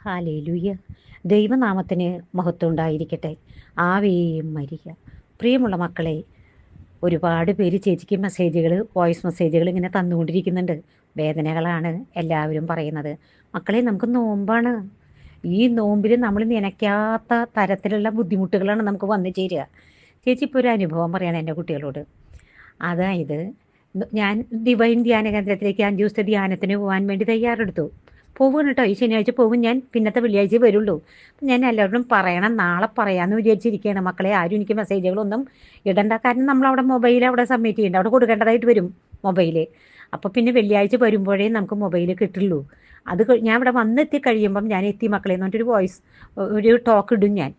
Hallelujah. ദൈവനാമത്തിന് മഹത്വം ഉണ്ടായിരിക്കട്ടെ. Ave Maria. പ്രിയമുള്ള മക്കളെ, ഒരുപാട് പേര് ചേച്ചിക്ക് വോയിസ് മെസ്സേജുകൾ ഇങ്ങനെ തന്നുകൊണ്ടിരിക്കുന്നുണ്ട്. വേദനകളാണ് എല്ലാവരും പറയുന്നത്. മക്കളെ, നമുക്ക് നോമ്പാണ്. ഈ നോമ്പിൽ നമ്മൾ നനയ്ക്കാത്ത തരത്തിലുള്ള ബുദ്ധിമുട്ടുകളാണ് നമുക്ക് വന്നു ചേരുക. ചേച്ചി ഇപ്പോൾ ഒരു അനുഭവം പറയാണ് എൻ്റെ കുട്ടികളോട്. അതായത്, ഞാൻ ഡിവൈൻ ധ്യാന കേന്ദ്രത്തിലേക്ക് 5 ദിവസത്തെ ധ്യാനത്തിന് പോകാൻ വേണ്ടി തയ്യാറെടുത്തു. പോകും കേട്ടോ, ഈ ശനിയാഴ്ച പോകും ഞാൻ. പിന്നത്തെ വെള്ളിയാഴ്ച വരുള്ളൂ. ഞാൻ എല്ലാവരോടും പറയണം, നാളെ പറയാമെന്ന് വിചാരിച്ചിരിക്കുകയാണ്. മക്കളെ, ആരും എനിക്ക് മെസ്സേജുകളൊന്നും ഇടണ്ട. കാരണം നമ്മളവിടെ മൊബൈൽ അവിടെ സബ്മിറ്റ് ചെയ്യേണ്ട, അവിടെ കൊടുക്കേണ്ടതായിട്ട് വരും മൊബൈൽ. അപ്പോൾ പിന്നെ വെള്ളിയാഴ്ച വരുമ്പോഴേ നമുക്ക് മൊബൈൽ കിട്ടുള്ളൂ. ഞാൻ ഇവിടെ വന്നെത്തി കഴിയുമ്പം ഞാൻ എത്തി മക്കളെ എന്ന് പറഞ്ഞിട്ടൊരു ഒരു ടോക്ക് ഇടും ഞാൻ.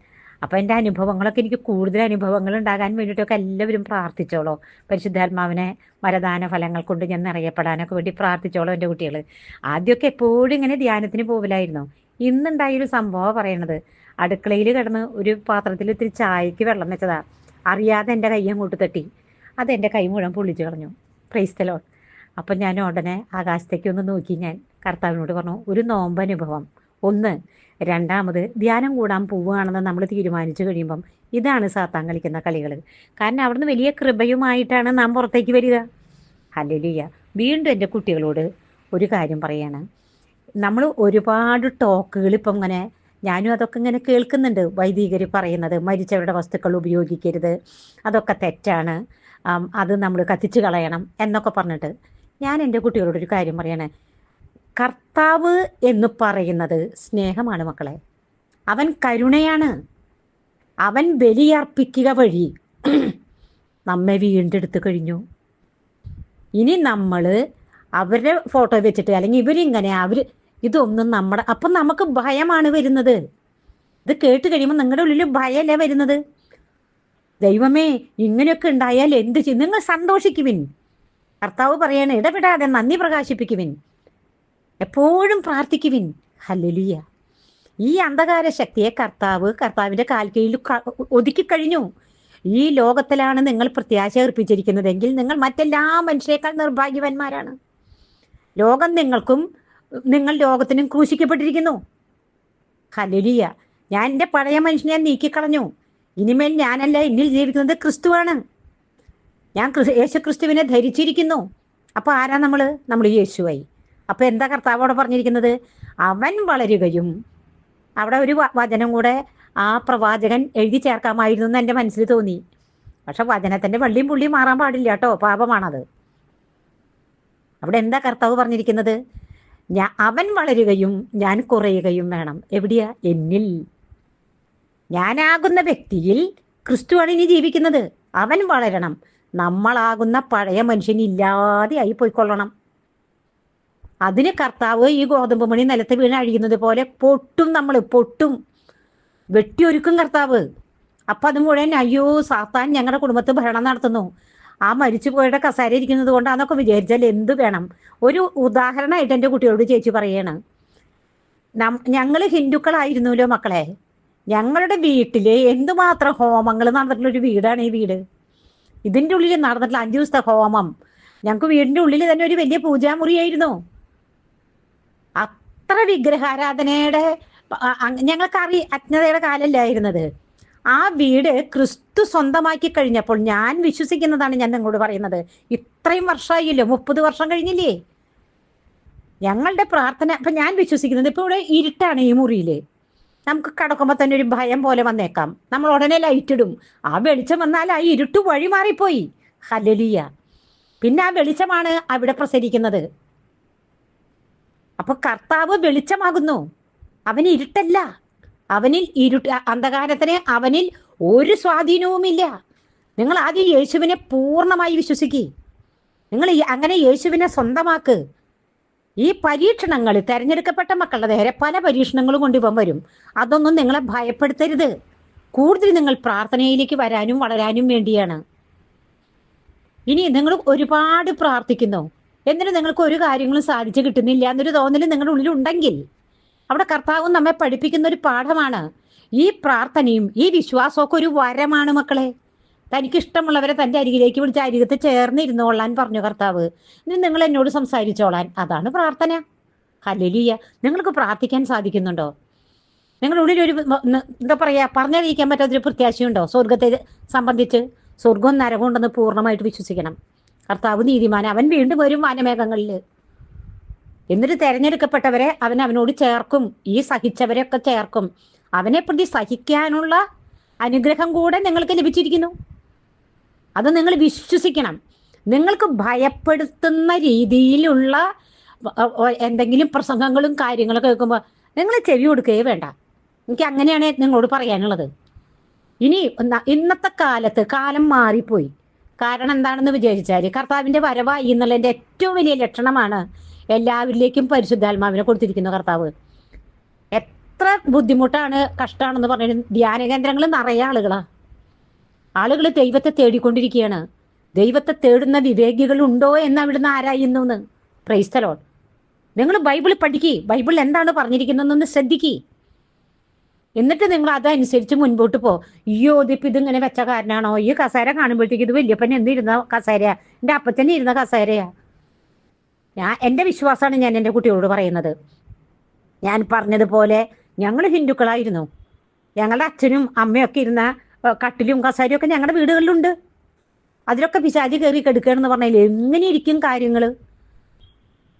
അപ്പോൾ എൻ്റെ അനുഭവങ്ങളൊക്കെ, എനിക്ക് കൂടുതൽ അനുഭവങ്ങൾ ഉണ്ടാകാൻ വേണ്ടിയിട്ടൊക്കെ എല്ലാവരും പ്രാർത്ഥിച്ചോളൂ. പരിശുദ്ധാത്മാവിനെ വരദാന ഫലങ്ങൾ കൊണ്ട് ഞാൻ നിറയപ്പെടാനൊക്കെ വേണ്ടി പ്രാർത്ഥിച്ചോളൂ എൻ്റെ കുട്ടികൾ. ആദ്യമൊക്കെ എപ്പോഴും ഇങ്ങനെ ധ്യാനത്തിന് പോകലായിരുന്നു. ഇന്നുണ്ടായൊരു സംഭവം പറയണത്, അടുക്കളയിൽ കിടന്ന് ഒരു പാത്രത്തിൽ ഇത്തിരി ചായക്ക് വെള്ളം വെച്ചതാ. അറിയാതെ എൻ്റെ കൈ അങ്ങോട്ട് തട്ടി. അതെൻ്റെ കൈ മുഴുവൻ പൊള്ളിച്ചു കളഞ്ഞു. Price the Lord. അപ്പം ഞാൻ ഉടനെ ആകാശത്തേക്ക് ഒന്ന് നോക്കി. ഞാൻ കർത്താവിനോട് പറഞ്ഞു, ഒരു നോമ്പ് അനുഭവം ഒന്ന്. രണ്ടാമത്, ധ്യാനം കൂടാൻ പോവുകയാണെന്ന് നമ്മൾ തീരുമാനിച്ചു കഴിയുമ്പം ഇതാണ് സാത്താൻ കളിക്കുന്ന കളികൾ. കാരണം അവിടുന്ന് വലിയ കൃപയുമായിട്ടാണ് നാം പുറത്തേക്ക് വരിക. ഹല്ലേലൂയ. വീണ്ടും എൻ്റെ കുട്ടികളോട് ഒരു കാര്യം പറയാണ്. നമ്മൾ ഒരുപാട് ടോക്കുകൾ ഇപ്പം ഇങ്ങനെ, ഞാനും അതൊക്കെ ഇങ്ങനെ കേൾക്കുന്നുണ്ട്. വൈദികർ പറയുന്നത് മരിച്ചവരുടെ വസ്തുക്കൾ ഉപയോഗിക്കരുത്, അതൊക്കെ തെറ്റാണ്, അത് നമ്മൾ കത്തിച്ച് കളയണം എന്നൊക്കെ പറഞ്ഞിട്ട്. ഞാൻ എൻ്റെ കുട്ടികളോടൊരു കാര്യം പറയണേ. കർത്താവ് എന്ന് പറയുന്നത് സ്നേഹമാണ് മക്കളെ. അവൻ കരുണയാണ്. അവൻ ബലിയർപ്പിക്കുക വഴി നമ്മെ വീണ്ടെടുത്ത് കഴിഞ്ഞു. ഇനി നമ്മൾ അവരുടെ ഫോട്ടോ വെച്ചിട്ട്, അല്ലെങ്കിൽ ഇവരിങ്ങനെ ഇതൊന്നും അപ്പം നമുക്ക് ഭയമാണ് വരുന്നത്. ഇത് കേട്ട് കഴിയുമ്പോൾ നിങ്ങളുടെ ഉള്ളിൽ ഭയമല്ലേ വരുന്നത്? ദൈവമേ, ഇങ്ങനെയൊക്കെ ഉണ്ടായാൽ എന്ത് ചെയ്യും? നിങ്ങൾ സന്തോഷിക്കുവിൻ. കർത്താവ് പറയാണ്, ഇടപെടാതെ നന്ദി പ്രകാശിപ്പിക്കുവിൻ, എപ്പോഴും പ്രാർത്ഥിക്കുവിൻ. ഹല്ലേലൂയ. ഈ അന്ധകാര ശക്തിയെ കർത്താവിൻ്റെ കാൽക്കീഴിൽ ഒതുക്കിക്കഴിഞ്ഞു. ഈ ലോകത്തിലാണ് നിങ്ങൾ പ്രത്യാശ അർപ്പിച്ചിരിക്കുന്നതെങ്കിൽ നിങ്ങൾ മറ്റെല്ലാ മനുഷ്യരെക്കാൾ നിർഭാഗ്യവാന്മാരാണ്. ലോകം നിങ്ങൾ ലോകത്തിനും ക്രൂശിക്കപ്പെട്ടിരിക്കുന്നു. ഹല്ലേലൂയ. ഞാൻ എൻ്റെ പഴയ മനുഷ്യനെ നീക്കിക്കളഞ്ഞു. ഇനിമേൽ ഞാനല്ല, എന്നിൽ ജീവിക്കുന്നത് ക്രിസ്തുവാണ്. ഞാൻ യേശു ക്രിസ്തുവിനെ ധരിച്ചിരിക്കുന്നു. അപ്പോൾ ആരാ നമ്മൾ യേശുവായി. അപ്പോൾ എന്താ കർത്താവോടെ പറഞ്ഞിരിക്കുന്നത്? അവൻ വളരുകയും, അവിടെ ഒരു വചനം കൂടെ ആ പ്രവാചകൻ എഴുതി ചേർക്കാമായിരുന്നു എന്ന് എൻ്റെ മനസ്സിൽ തോന്നി. പക്ഷെ വചനത്തിൻ്റെ വള്ളിയും പുള്ളിയും മാറാൻ പാടില്ല കേട്ടോ, പാപമാണത്. അവിടെ എന്താ കർത്താവ് പറഞ്ഞിരിക്കുന്നത്? അവൻ വളരുകയും ഞാൻ കുറയുകയും വേണം. എവിടെയാ? എന്നിൽ. ഞാനാകുന്ന വ്യക്തിയിൽ ക്രിസ്തുവാണ് ഇനി ജീവിക്കുന്നത്. അവൻ വളരണം. നമ്മളാകുന്ന പഴയ മനുഷ്യൻ ഇല്ലാതെ ആയി പോയിക്കൊള്ളണം. അതിന് കർത്താവ് ഈ ഗോതമ്പ് മണി നിലത്ത് വീണ് അഴിയുന്നത് പോലെ പൊട്ടും വെട്ടിയൊരുക്കും കർത്താവ്. അപ്പം അത് മുഴുവൻ, അയ്യോ സാത്താൻ ഞങ്ങളുടെ കുടുംബത്ത് ഭരണം നടത്തുന്നു, ആ മരിച്ചു പോയുടെ കസേര ഇരിക്കുന്നത് കൊണ്ടാന്നൊക്കെ വിചാരിച്ചാൽ എന്ത് വേണം? ഒരു ഉദാഹരണമായിട്ട് എൻ്റെ കുട്ടിയോട് ചേച്ചി പറയാണ്. ഞങ്ങൾ ഹിന്ദുക്കളായിരുന്നല്ലോ മക്കളെ. ഞങ്ങളുടെ വീട്ടിൽ എന്തുമാത്രം ഹോമങ്ങൾ നടന്നിട്ടുള്ളൊരു വീടാണ് ഈ വീട്. ഇതിൻ്റെ ഉള്ളിൽ നടന്നിട്ടുള്ള 5 ദിവസത്തെ ഹോമം, ഞങ്ങൾക്ക് വീടിൻ്റെ ഉള്ളിൽ തന്നെ ഒരു വലിയ പൂജാമുറിയായിരുന്നു. അത്ര വിഗ്രഹാരാധനയുടെ ഞങ്ങൾക്ക് അജ്ഞതയുടെ കാലല്ലായിരുന്നത്. ആ വീട് ക്രിസ്തു സ്വന്തമാക്കി കഴിഞ്ഞപ്പോൾ, ഞാൻ വിശ്വസിക്കുന്നതാണ് ഞാൻ നിങ്ങളോട് പറയുന്നത്. ഇത്രയും വർഷമായില്ലോ, 30 വർഷം കഴിഞ്ഞില്ലേ ഞങ്ങളുടെ പ്രാർത്ഥന. അപ്പം ഞാൻ വിശ്വസിക്കുന്നത്, ഇപ്പോൾ ഇവിടെ ഇരുട്ടാണ് ഈ മുറിയിൽ. നമുക്ക് കിടക്കുമ്പോൾ തന്നെ ഒരു ഭയം പോലെ വന്നേക്കാം. നമ്മൾ ഉടനെ ലൈറ്റ് ഇടും. ആ വെളിച്ചം വന്നാൽ ആ ഇരുട്ട് വഴി മാറിപ്പോയി. ഹല്ലേലൂയ. പിന്നെ ആ വെളിച്ചമാണ് അവിടെ പ്രസരിക്കുന്നത്. അപ്പൊ കർത്താവ് വെളിച്ചമാകുന്നു. അവന് ഇരുട്ടല്ല. അന്ധകാരത്തിന് അവനിൽ ഒരു സ്വാധീനവുമില്ല. നിങ്ങൾ ആദ്യം യേശുവിനെ പൂർണ്ണമായി വിശ്വസിക്കുക. നിങ്ങൾ അങ്ങനെ യേശുവിനെ സ്വന്തമാക്ക്. ഈ പരീക്ഷണങ്ങൾ, തിരഞ്ഞെടുക്കപ്പെട്ട മക്കളുടെ നേരെ പല പരീക്ഷണങ്ങളും കൊണ്ടിപ്പം വരും. അതൊന്നും നിങ്ങളെ ഭയപ്പെടുത്തരുത്. കൂടുതൽ നിങ്ങൾ പ്രാർത്ഥനയിലേക്ക് വരാനും വളരാനും വേണ്ടിയാണ്. ഇനി നിങ്ങൾ ഒരുപാട് പ്രാർത്ഥിക്കുന്നു, എന്നിട്ട് നിങ്ങൾക്ക് ഒരു കാര്യങ്ങളും സാധിച്ചു കിട്ടുന്നില്ല എന്നൊരു തോന്നൽ നിങ്ങളുടെ ഉള്ളിലുണ്ടെങ്കിൽ, അവിടെ കർത്താവ് നമ്മെ പഠിപ്പിക്കുന്ന ഒരു പാഠമാണ്. ഈ പ്രാർത്ഥനയും ഈ വിശ്വാസമൊക്കെ ഒരു വരമാണ് മക്കളെ. തനിക്കിഷ്ടമുള്ളവരെ തൻ്റെ അരികിലേക്ക് വിളിച്ച് അരികത്ത് ചേർന്നിരുന്നോളാൻ പറഞ്ഞു കർത്താവ്. ഇനി നിങ്ങൾ എന്നോട് സംസാരിച്ചോളാൻ. അതാണ് പ്രാർത്ഥന. ഹല്ലേലൂയ. നിങ്ങൾക്ക് പ്രാർത്ഥിക്കാൻ സാധിക്കുന്നുണ്ടോ? നിങ്ങളുടെ ഉള്ളിൽ ഒരു എന്താ പറയുക, പറഞ്ഞറിയിക്കാൻ പറ്റാത്തൊരു പ്രത്യാശയുണ്ടോ സ്വർഗത്തെ സംബന്ധിച്ച്? സ്വർഗവും നരകവും ഉണ്ടെന്ന് പൂർണ്ണമായിട്ട് വിശ്വസിക്കണം. കർത്താവ് നീതിമാൻ, അവൻ വീണ്ടും വരും വാനമേഘങ്ങളിൽ. എന്നിട്ട് തെരഞ്ഞെടുക്കപ്പെട്ടവരെ അവൻ അവനോട് ചേർക്കും, ഈ സഹിച്ചവരെയൊക്കെ ചേർക്കും. അവനെ പ്രതി സഹിക്കാനുള്ള അനുഗ്രഹം കൂടെ നിങ്ങൾക്ക് ലഭിച്ചിരിക്കുന്നു. അത് നിങ്ങൾ വിശ്വസിക്കണം. നിങ്ങൾക്ക് ഭയപ്പെടുത്തുന്ന രീതിയിലുള്ള എന്തെങ്കിലും പ്രസംഗങ്ങളും കാര്യങ്ങളൊക്കെ കേൾക്കുമ്പോൾ നിങ്ങൾ ചെവി കൊടുക്കുകയേ വേണ്ട. എനിക്ക് അങ്ങനെയാണ് നിങ്ങളോട് പറയാനുള്ളത്. ഇനി ഇന്നത്തെ കാലത്ത് കാലം മാറിപ്പോയി. കാരണം എന്താണെന്ന് വിചാരിച്ചാൽ, കർത്താവിൻ്റെ വരവായി എന്നുള്ളതിൻ്റെ ഏറ്റവും വലിയ ലക്ഷണമാണ് എല്ലാവരിലേക്കും പരിശുദ്ധാത്മാവിനെ കൊടുത്തിരിക്കുന്നു കർത്താവ്. എത്ര ബുദ്ധിമുട്ടാണ്, കഷ്ടമാണെന്ന് പറഞ്ഞു. ധ്യാന കേന്ദ്രങ്ങൾ നിറയെ ആളുകൾ ദൈവത്തെ തേടിക്കൊണ്ടിരിക്കുകയാണ്. ദൈവത്തെ തേടുന്ന വിവേകികളുണ്ടോ എന്ന് അവിടുന്ന് ആരായുന്നു. Praise the Lord. നിങ്ങൾ ബൈബിൾ പഠിക്കുക, ബൈബിൾ എന്താണ് പറഞ്ഞിരിക്കുന്നതെന്ന് ശ്രദ്ധിക്കുക. എന്നിട്ട് നിങ്ങൾ അതനുസരിച്ച് മുൻപോട്ട് പോ. ഇതിങ്ങനെ വെച്ച കാരനാണോ? ഈ കസേര കാണുമ്പോഴത്തേക്ക് ഇത് വല്യപ്പൻ എന്തിരുന്ന കസേരയാ, എൻ്റെ അപ്പച്ചനെ ഇരുന്ന കസേരയാ. എൻ്റെ വിശ്വാസമാണ് ഞാൻ എൻ്റെ കുട്ടികളോട് പറയുന്നത്. ഞാൻ പറഞ്ഞതുപോലെ ഞങ്ങൾ ഹിന്ദുക്കളായിരുന്നു. ഞങ്ങളുടെ അച്ഛനും അമ്മയൊക്കെ ഇരുന്ന കട്ടിലും കസേരയും ഒക്കെ ഞങ്ങളുടെ വീടുകളിലുണ്ട്. അതിലൊക്കെ പിശാചി കയറി കെടുക്കുകയാണെന്ന് പറഞ്ഞാൽ എങ്ങനെ ഇരിക്കും കാര്യങ്ങൾ?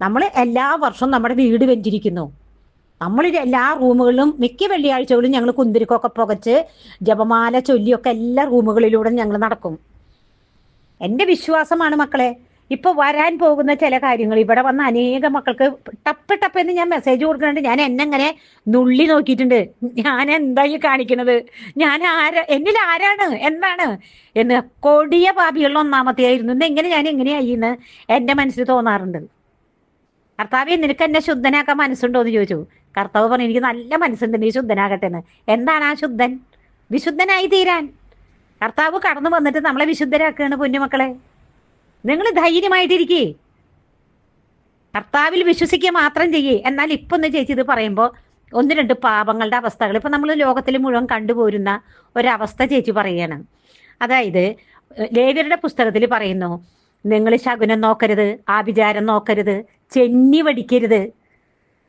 നമ്മൾ എല്ലാ വർഷവും നമ്മുടെ വീട് വെഞ്ചിരിക്കുന്നു. നമ്മൾ എല്ലാ റൂമുകളിലും മിക്ക വെള്ളിയാഴ്ചകളിലും ഞങ്ങൾ കുന്തിരിക്കൊക്കെ പുകച്ച് ജപമാല ചൊല്ലിയൊക്കെ എല്ലാ റൂമുകളിലൂടെ ഞങ്ങൾ നടക്കും. എൻ്റെ വിശ്വാസമാണ് മക്കളെ. ഇപ്പൊ വരാൻ പോകുന്ന ചില കാര്യങ്ങൾ ഇവിടെ വന്ന അനേക മക്കൾക്ക് ടപ്പെന്ന് ഞാൻ മെസ്സേജ് കൊടുക്കുന്നുണ്ട്. ഞാൻ എന്നെങ്ങനെ നുള്ളി നോക്കിയിട്ടുണ്ട്. ഞാൻ എന്തായി കാണിക്കണത്? എന്നിൽ ആരാണ് എന്താണ് എന്ന് കൊടിയ പാപികളിൽ ഒന്നാമത്തെയായിരുന്നു. ഇന്നെങ്ങനെ ഞാൻ എങ്ങനെയായിന്ന് എൻ്റെ മനസ്സിൽ തോന്നാറുണ്ട്. കർത്താവെ, നിനക്ക് എന്നെ ശുദ്ധനാക്കാൻ മനസ്സുണ്ടോ എന്ന് ചോദിച്ചു. കർത്താവ് പറഞ്ഞു, എനിക്ക് നല്ല മനസ്സുണ്ട്, നീ ശുദ്ധനാകട്ടെ എന്ന്. എന്താണ് ആ ശുദ്ധൻ? വിശുദ്ധനായി തീരാൻ കർത്താവ് കടന്നു വന്നിട്ട് നമ്മളെ വിശുദ്ധരാക്കുകയാണ്. പൊന്നുമക്കളെ, നിങ്ങൾ ധൈര്യമായിട്ടിരിക്കേ, കർത്താവിൽ വിശ്വസിക്കുക മാത്രം ചെയ്യേ. എന്നാൽ ഇപ്പൊ ഒന്ന് ചേച്ചി ഇത് പറയുമ്പോൾ ഒന്ന് രണ്ട് പാപങ്ങളുടെ അവസ്ഥകൾ ഇപ്പൊ നമ്മൾ ലോകത്തിൽ മുഴുവൻ കണ്ടുപോരുന്ന ഒരവസ്ഥ ചേച്ചി പറയുകയാണ്. അതായത് ലേവ്യരുടെ പുസ്തകത്തിൽ പറയുന്നു, നിങ്ങൾ ശകുനം നോക്കരുത്, ആഭിചാരം നോക്കരുത്, ചെന്നി വടിക്കരുത്.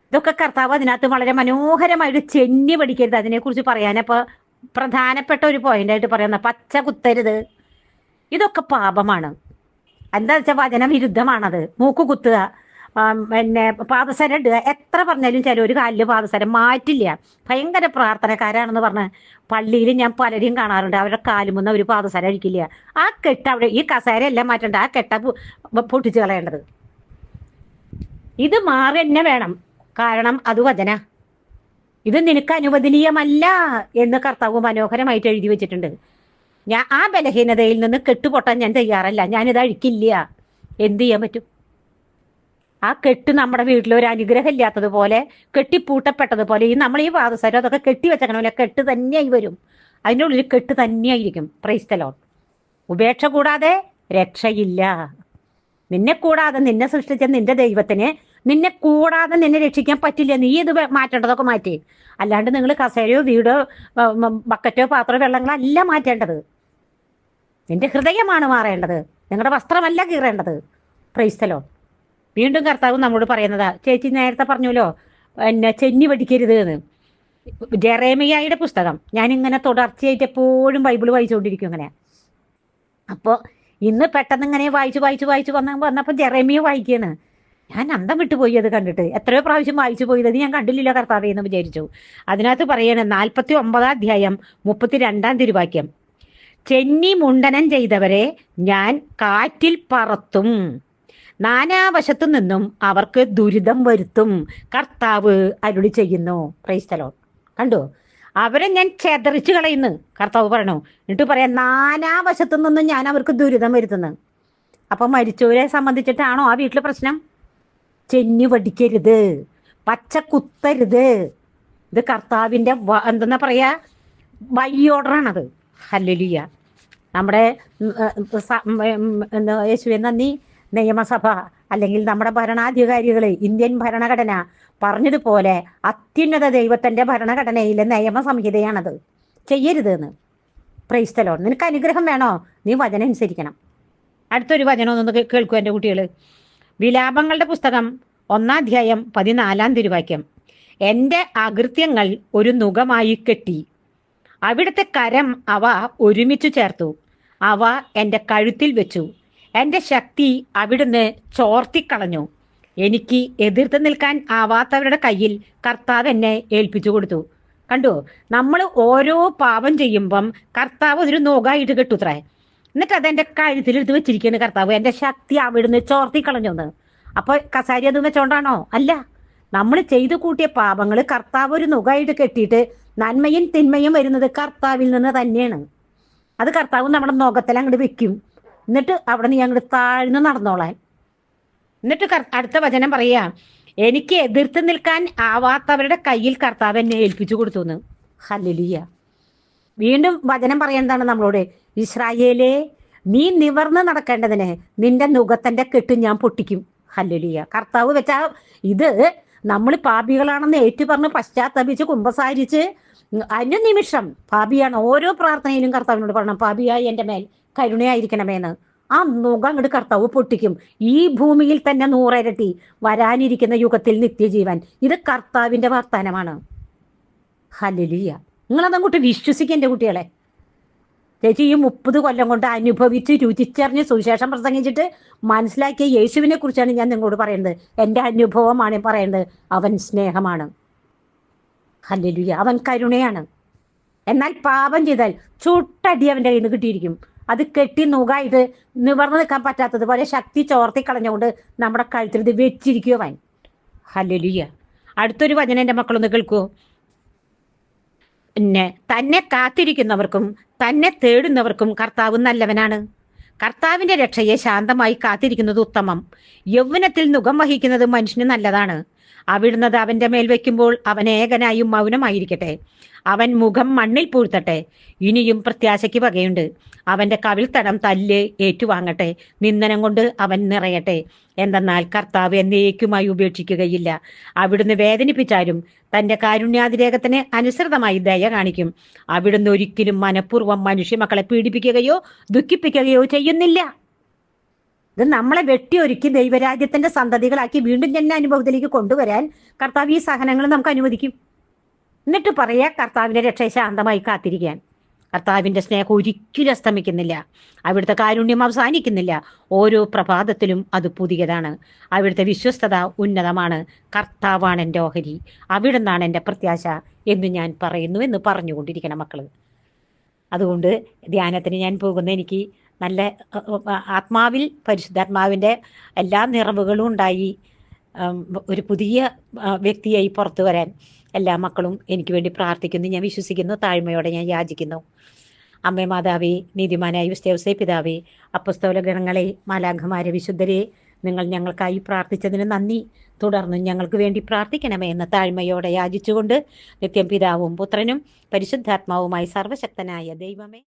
ഇതൊക്കെ കർത്താവ് അതിനകത്ത് വളരെ മനോഹരമായിട്ട് ചെന്നി വടിക്കരുത് അതിനെക്കുറിച്ച് പറയാനപ്പോൾ പ്രധാനപ്പെട്ട ഒരു പോയിന്റായിട്ട് പറയുന്ന പച്ച കുത്തരുത്. ഇതൊക്കെ പാപമാണ്. എന്താ വെച്ചാൽ വചനവിരുദ്ധമാണത്. മൂക്ക് കുത്തുക, പിന്നെ പാദസരം ഇടുക. എത്ര പറഞ്ഞാലും ചിലർ കാലിൽ പാദസരം മാറ്റില്ല. ഭയങ്കര പ്രാർത്ഥനക്കാരാണെന്ന് പറഞ്ഞ് പള്ളിയിൽ ഞാൻ പലരെയും കാണാറുണ്ട്. അവരുടെ കാലുമുന്ന ഒരു പാദസരം അഴിക്കില്ല. ആ കെട്ട് അവിടെ, ഈ കസേര എല്ലാം മാറ്റേണ്ട, ആ കെട്ട പൊട്ടിച്ച് കളയേണ്ടത്. ഇത് മാറി തന്നെ വേണം. കാരണം അത് വചന, ഇത് നിനക്ക് അനുവദനീയമല്ല എന്ന് കർത്താവ് മനോഹരമായിട്ട് എഴുതി വെച്ചിട്ടുണ്ട്. ഞാൻ ആ ബലഹീനതയിൽ നിന്ന് കെട്ടുപൊട്ടാൻ ഞാൻ തയ്യാറല്ല. ഞാനിത് അഴിക്കില്ല. എന്ത് ചെയ്യാൻ പറ്റും? ആ കെട്ട് നമ്മുടെ വീട്ടിൽ ഒരു അനുഗ്രഹം ഇല്ലാത്തതുപോലെ, കെട്ടിപ്പൂട്ടപ്പെട്ടതുപോലെ നമ്മൾ ഈ പാദസരം അതൊക്കെ കെട്ടി വെച്ചേക്കണ കെട്ട് തന്നെയായി വരും. അതിൻ്റെ ഉള്ളിൽ കെട്ട് തന്നെയായിരിക്കും. Price the Lord. ഉപേക്ഷ കൂടാതെ രക്ഷയില്ല. നിന്നെ കൂടാതെ, നിന്നെ സൃഷ്ടിച്ച നിന്റെ ദൈവത്തിന് നിന്നെ കൂടാതെ നിന്നെ രക്ഷിക്കാൻ പറ്റില്ല. നീ ഇത് മാറ്റേണ്ടതൊക്കെ മാറ്റി. അല്ലാണ്ട് നിങ്ങൾ കസേരയോ വീടോ ബക്കറ്റോ പാത്രമോ വെള്ളങ്ങളല്ല മാറ്റേണ്ടത്. നിന്റെ ഹൃദയമാണ് മാറേണ്ടത്. നിങ്ങളുടെ വസ്ത്രമല്ല കീറേണ്ടത്. Praise the Lord. വീണ്ടും കർത്താവ് നമ്മോട് പറയുന്നതാ. ചേച്ചി നേരത്തെ പറഞ്ഞല്ലോ എന്നെ ചെന്നി പഠിക്കരുത് എന്ന്. ജെറേമിയായുടെ പുസ്തകം ഞാനിങ്ങനെ തുടർച്ചയായിട്ട് എപ്പോഴും ബൈബിൾ വായിച്ചുകൊണ്ടിരിക്കും ഇങ്ങനെ. അപ്പോൾ ഇന്ന് പെട്ടെന്ന് ഇങ്ങനെ വായിച്ച് വന്നപ്പോൾ ജെറേമിയ വായിക്കുകയാണ്. ഞാൻ അന്തം വിട്ടുപോയി അത് കണ്ടിട്ട്. എത്രയോ പ്രാവശ്യം വായിച്ചു പോയത് ഞാൻ കണ്ടില്ല കർത്താവേ എന്ന് വിചാരിച്ചു. അതിനകത്ത് പറയാണ് 49 അധ്യായം 32 തിരുവാക്യം. ചെന്നി മുണ്ടനം ചെയ്തവരെ ഞാൻ കാറ്റിൽ പറത്തും, നാനാവശത്തു നിന്നും അവർക്ക് ദുരിതം വരുത്തും, കർത്താവ് അരുളി ചെയ്യുന്നു. Price the Lord. കണ്ടോ? അവരെ ഞാൻ ചെതറിച്ചു കളയുന്നു കർത്താവ് പറയണു. എന്നിട്ട് പറയാം, നാനാവശത്തു നിന്നും ഞാൻ അവർക്ക് ദുരിതം വരുത്തുന്നു. അപ്പം മരിച്ചവരെ സംബന്ധിച്ചിട്ടാണോ ആ വീട്ടിലെ പ്രശ്നം? ചെന്നി വടിക്കരുത്, പച്ച കുത്തരുത്. ഇത് കർത്താവിൻ്റെ എന്തെന്നാ പറയാ, ബൈ ഓർഡറാണത്. ഹല്ലേലൂയ. നമ്മുടെ യേശുവേ നന്ദി. നിയമസഭ അല്ലെങ്കിൽ നമ്മുടെ ഭരണാധികാരികൾ, ഇന്ത്യൻ ഭരണഘടന പറഞ്ഞതുപോലെ അത്യുന്നത ദൈവത്തിൻ്റെ ഭരണഘടനയിലെ നിയമസംഹിതയാണത്. ചെയ്യരുത് എന്ന്. Price the Lord. നിനക്ക് അനുഗ്രഹം വേണോ? നീ വചനം അനുസരിക്കണം. അടുത്തൊരു വചനം ഒന്ന് കേൾക്കൂ എൻ്റെ കുട്ടികൾ. വിലാപങ്ങളുടെ പുസ്തകം 1 അധ്യായം 14 തിരുവാക്യം. എൻ്റെ അകൃത്യങ്ങൾ ഒരു നുകമായി കെട്ടി. അവിടുത്തെ കരം അവ ഒരുമിച്ചു ചേർത്തു. അവ എൻ്റെ കഴുത്തിൽ വെച്ചു. എൻ്റെ ശക്തി അവിടുന്ന് ചോർത്തിക്കളഞ്ഞു. എനിക്ക് എതിർത്ത് നിൽക്കാൻ ആവാത്തവരുടെ കയ്യിൽ കർത്താവ് എന്നെ ഏൽപ്പിച്ചു കൊടുത്തു. കണ്ടു, നമ്മൾ ഓരോ പാപം ചെയ്യുമ്പം കർത്താവ് ഒരു നോകായിട്ട് കെട്ടുത്രേ. എന്നിട്ട് അതെൻ്റെ കഴുത്തിലെടുത്ത് വെച്ചിരിക്കുകയാണ് കർത്താവ്. എൻ്റെ ശക്തി അവിടുന്ന് ചോർത്തിക്കളഞ്ഞു എന്ന്. അപ്പോൾ കസാരി അത് വെച്ചോണ്ടാണോ? അല്ല. നമ്മൾ ചെയ്തു കൂട്ടിയ പാപങ്ങൾ കർത്താവ് ഒരു നുകമായിട്ട് കെട്ടിയിട്ട് നന്മയും തിന്മയും വരുന്നത് കർത്താവിൽ നിന്ന് തന്നെയാണ്. അത് കർത്താവ് നമ്മുടെ നുകത്തിൽ അങ്ങോട്ട് വെക്കും. എന്നിട്ട് അവിടെ നീ അങ്ങോട്ട് താഴ്ന്നു നടന്നോളാൻ. എന്നിട്ട് അടുത്ത വചനം പറയാ, എനിക്ക് എതിർത്ത് നിൽക്കാൻ ആവാത്തവരുടെ കയ്യിൽ കർത്താവ് എന്നെ ഏൽപ്പിച്ചു കൊടുത്തു എന്ന്. ഹല്ലേലൂയ. വീണ്ടും വചനം പറയേണ്ടതാണ് നമ്മളോട്, ഇസ്രായേലേ, നീ നിവർന്ന് നടക്കേണ്ടതിന് നിന്റെ നുകത്തിന്റെ കെട്ട് ഞാൻ പൊട്ടിക്കും. ഹല്ലേലൂയ. കർത്താവ് വെച്ചാ ഇത് നമ്മൾ പാപികളാണെന്ന് ഏറ്റുപറഞ്ഞ് പശ്ചാത്തപിച്ച് കുമ്പസാരിച്ച് അനുനിമിഷം പാപിയാണ് ഓരോ പ്രാർത്ഥനയിലും കർത്താവിനോട് പറയണം, പാപിയായി എൻ്റെ മേൽ കരുണയായിരിക്കണമേന്ന്. ആ നുകം അങ്ങോട്ട് കർത്താവ് പൊട്ടിക്കും. ഈ ഭൂമിയിൽ തന്നെ 100 ഇരട്ടി, വരാനിരിക്കുന്ന യുഗത്തിൽ നിത്യജീവൻ. ഇത് കർത്താവിന്റെ വാഗ്ദാനമാണ്. ഹല്ലേലൂയ. നിങ്ങളതങ്ങോട്ട് വിശ്വസിക്കുക എൻ്റെ കുട്ടികളെ. ചേച്ചി ഈ 30 കൊല്ലം കൊണ്ട് അനുഭവിച്ച് രുചിച്ചറിഞ്ഞ് സുവിശേഷം പ്രസംഗിച്ചിട്ട് മനസ്സിലാക്കിയ യേശുവിനെ കുറിച്ചാണ് ഞാൻ നിങ്ങളോട് പറയുന്നത്. എൻ്റെ അനുഭവമാണ് പറയുന്നത്. അവൻ സ്നേഹമാണ്. ഹല്ലേലൂയ. അവൻ കരുണയാണ്. എന്നാൽ പാപം ചെയ്താൽ ചുട്ടടി അവൻ്റെ കയ്യിൽ നിന്ന് കിട്ടിയിരിക്കും. അത് കെട്ടി നുകായിട്ട് നിവർന്നു നിൽക്കാൻ പറ്റാത്തതുപോലെ ശക്തി ചോർത്തി കളഞ്ഞുകൊണ്ട് നമ്മുടെ കഴുത്തിൽ ഇത് വെച്ചിരിക്കുമോ അവൻ. ഹല്ലേലൂയ. അടുത്തൊരു വചനം എൻ്റെ മക്കളൊന്ന് കേൾക്കുമോ? പിന്നെ തന്നെ കാത്തിരിക്കുന്നവർക്കും തന്നെ തേടുന്നവർക്കും കർത്താവ് നല്ലവനാണ്. കർത്താവിന്റെ രക്ഷയെ ശാന്തമായി കാത്തിരിക്കുന്നത് ഉത്തമം. യൗവനത്തിൽ നുകം വഹിക്കുന്നത് മനുഷ്യന് നല്ലതാണ്. അവിടുന്ന് അവന്റെ മേൽ വയ്ക്കുമ്പോൾ അവൻ ഏകനായും മൗനമായിരിക്കട്ടെ. അവൻ മുഖം മണ്ണിൽ പൂഴ്ത്തട്ടെ. ഇനിയും പ്രത്യാശയ്ക്ക് വകയുണ്ട്. അവന്റെ കവിൾത്തടം തല്ല് ഏറ്റുവാങ്ങട്ടെ. നിന്ദനം കൊണ്ട് അവൻ നിറയട്ടെ. എന്തെന്നാൽ കർത്താവ് എന്നേക്കുമായി ഉപേക്ഷിക്കുകയില്ല. അവിടുന്ന് വേദനിപ്പിച്ചാലും തന്റെ കാരുണ്യാതിരേകത്തിന് അനുസൃതമായി ദയ കാണിക്കും. അവിടുന്ന് ഒരിക്കലും മനഃപൂർവ്വം മനുഷ്യമക്കളെ പീഡിപ്പിക്കുകയോ ദുഃഖിപ്പിക്കുകയോ ചെയ്യുന്നില്ല. ഇത് നമ്മളെ വെട്ടിയൊരുക്കി ദൈവരാജ്യത്തിന്റെ സന്തതികളാക്കി വീണ്ടും ജന അനുഭവത്തിലേക്ക് കൊണ്ടുവരാൻ കർത്താവ് ഈ സഹനങ്ങൾ നമുക്ക് അനുവദിക്കും. എന്നിട്ട് പറയാ, കർത്താവിന്റെ രക്ഷ ശാന്തമായി കാത്തിരിക്കാൻ. കർത്താവിന്റെ സ്നേഹം ഒരിക്കലും അസ്തമിക്കുന്നില്ല. അവിടുത്തെ കാരുണ്യം അവസാനിക്കുന്നില്ല. ഓരോ പ്രഭാതത്തിലും അത് പുതിയതാണ്. അവിടുത്തെ വിശ്വസ്തത ഉന്നതമാണ്. കർത്താവാണ് എൻ്റെ ഓഹരി, അവിടുന്നാണ് എൻ്റെ പ്രത്യാശ എന്ന് ഞാൻ പറയുന്നു എന്ന് പറഞ്ഞുകൊണ്ടിരിക്കണം മക്കള്. അതുകൊണ്ട് ധ്യാനത്തിന് ഞാൻ പോകുന്ന എനിക്ക് നല്ല ആത്മാവിൽ പരിശുദ്ധാത്മാവിൻ്റെ എല്ലാ നിറവുകളും ഉണ്ടായി ഒരു പുതിയ വ്യക്തിയായി പുറത്തു വരാൻ എല്ലാ മക്കളും എനിക്ക് വേണ്ടി പ്രാർത്ഥിക്കുന്നു. ഞാൻ വിശ്വസിക്കുന്നു. താഴ്മയോടെ ഞാൻ യാചിക്കുന്നു. അമ്മേ മാതാവേ, നീതിമാനായ വിസ്തേവസേ പിതാവേ, അപ്പസ്തോല ഗണങ്ങളെ, മാലാഖമാരെ, വിശുദ്ധരെ, നിങ്ങൾ ഞങ്ങൾക്കായി പ്രാർത്ഥിച്ചതിന് നന്ദി. തുടർന്നും ഞങ്ങൾക്ക് വേണ്ടി പ്രാർത്ഥിക്കണമേ എന്ന് താഴ്മയോടെ യാചിച്ചുകൊണ്ട് നിത്യം പിതാവും പുത്രനും പരിശുദ്ധാത്മാവുമായി സർവശക്തനായ ദൈവമേ.